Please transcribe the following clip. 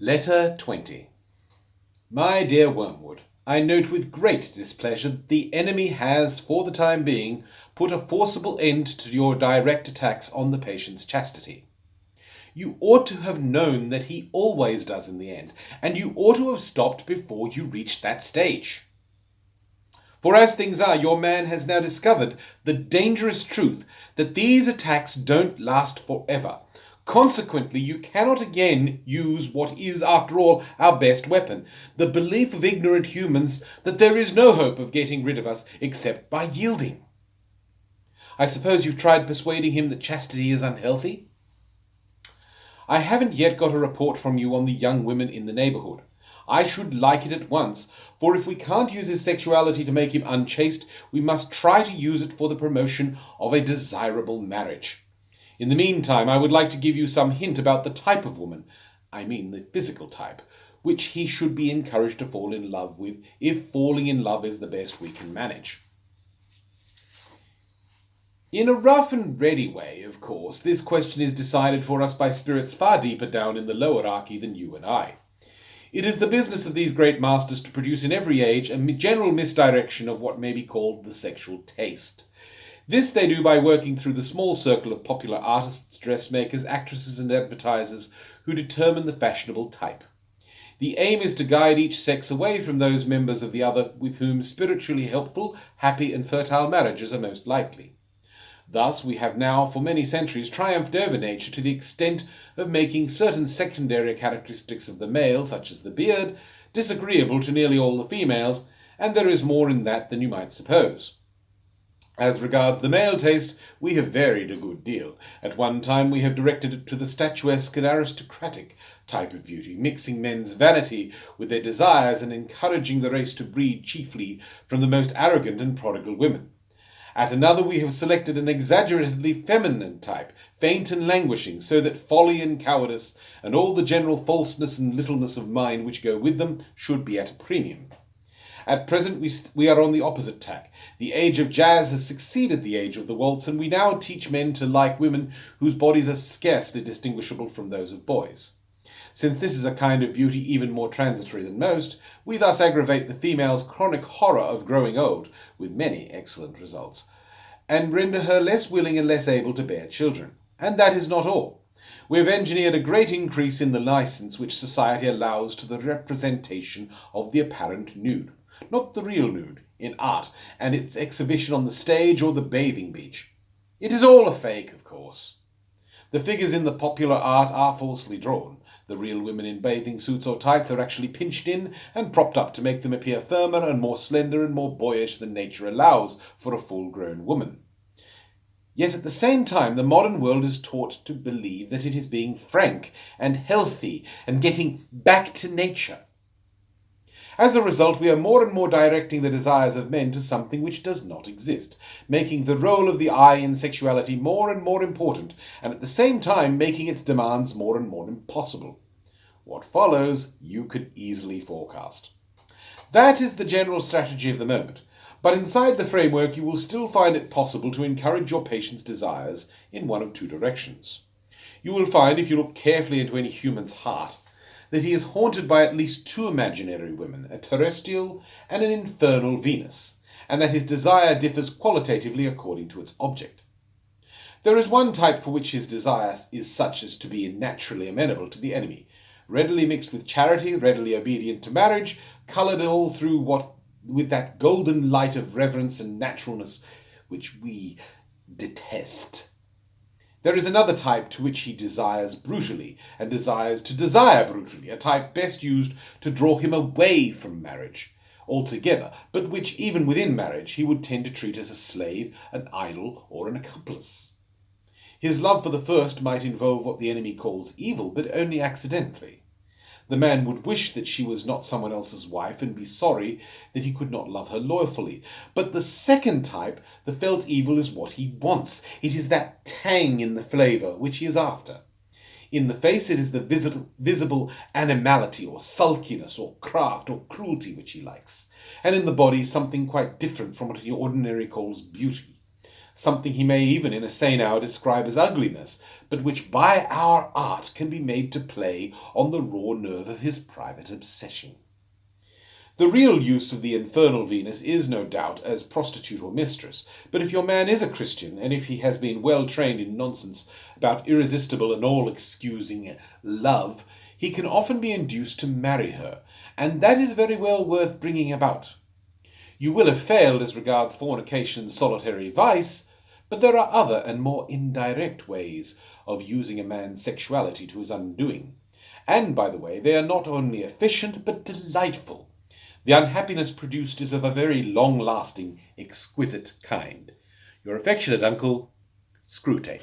Letter 20. My dear Wormwood, I note with great displeasure that the enemy has, for the time being, put a forcible end to your direct attacks on the patient's chastity. You ought to have known that he always does in the end, and you ought to have stopped before you reached that stage. For as things are, your man has now discovered the dangerous truth that these attacks don't last forever. Consequently, you cannot again use what is, after all, our best weapon, the belief of ignorant humans that there is no hope of getting rid of us except by yielding. I suppose you've tried persuading him that chastity is unhealthy? I haven't yet got a report from you on the young women in the neighbourhood. I should like it at once, for if we can't use his sexuality to make him unchaste, we must try to use it for the promotion of a desirable marriage. In the meantime, I would like to give you some hint about the type of woman, I mean the physical type, which he should be encouraged to fall in love with, if falling in love is the best we can manage. In a rough and ready way, of course, this question is decided for us by spirits far deeper down in the lowerarchy than you and I. It is the business of these great masters to produce in every age a general misdirection of what may be called the sexual taste. This they do by working through the small circle of popular artists, dressmakers, actresses, and advertisers who determine the fashionable type. The aim is to guide each sex away from those members of the other with whom spiritually helpful, happy, and fertile marriages are most likely. Thus, we have now for many centuries triumphed over nature to the extent of making certain secondary characteristics of the male, such as the beard, disagreeable to nearly all the females, and there is more in that than you might suppose. As regards the male taste, we have varied a good deal. At one time we have directed it to the statuesque and aristocratic type of beauty, mixing men's vanity with their desires and encouraging the race to breed chiefly from the most arrogant and prodigal women. At another we have selected an exaggeratedly feminine type, faint and languishing, so that folly and cowardice, and all the general falseness and littleness of mind which go with them, should be at a premium. At present we are on the opposite tack. The age of jazz has succeeded the age of the waltz, and we now teach men to like women whose bodies are scarcely distinguishable from those of boys. Since this is a kind of beauty even more transitory than most, we thus aggravate the female's chronic horror of growing old, with many excellent results, and render her less willing and less able to bear children. And that is not all. We have engineered a great increase in the license which society allows to the representation of the apparent nude, not the real nude, in art, and its exhibition on the stage or the bathing beach. It is all a fake, of course. The figures in the popular art are falsely drawn. The real women in bathing suits or tights are actually pinched in and propped up to make them appear firmer and more slender and more boyish than nature allows for a full-grown woman. Yet at the same time, the modern world is taught to believe that it is being frank and healthy and getting back to nature. As a result, we are more and more directing the desires of men to something which does not exist, making the role of the eye in sexuality more and more important, and at the same time making its demands more and more impossible. What follows, you could easily forecast. That is the general strategy of the moment, but inside the framework you will still find it possible to encourage your patient's desires in one of two directions. You will find, if you look carefully into any human's heart, that he is haunted by at least two imaginary women, a terrestrial and an infernal Venus, and that his desire differs qualitatively according to its object. There is one type for which his desire is such as to be naturally amenable to the enemy, readily mixed with charity, readily obedient to marriage, coloured all through with that golden light of reverence and naturalness which we detest. There is another type to which he desires brutally, and desires to desire brutally, a type best used to draw him away from marriage altogether, but which, even within marriage, he would tend to treat as a slave, an idol, or an accomplice. His love for the first might involve what the enemy calls evil, but only accidentally. The man would wish that she was not someone else's wife and be sorry that he could not love her loyally. But the second type, the felt evil, is what he wants. It is that tang in the flavour which he is after. In the face it is the visible animality or sulkiness or craft or cruelty which he likes. And in the body something quite different from what he ordinarily calls beauty. something he may even in a sane hour describe as ugliness, but which by our art can be made to play on the raw nerve of his private obsession. The real use of the infernal Venus is, no doubt, as prostitute or mistress, but if your man is a Christian, and if he has been well trained in nonsense about irresistible and all-excusing love, he can often be induced to marry her, and that is very well worth bringing about. You will have failed as regards fornication and solitary vice, but there are other and more indirect ways of using a man's sexuality to his undoing. And, by the way, they are not only efficient, but delightful. The unhappiness produced is of a very long-lasting, exquisite kind. Your affectionate uncle, Screwtape.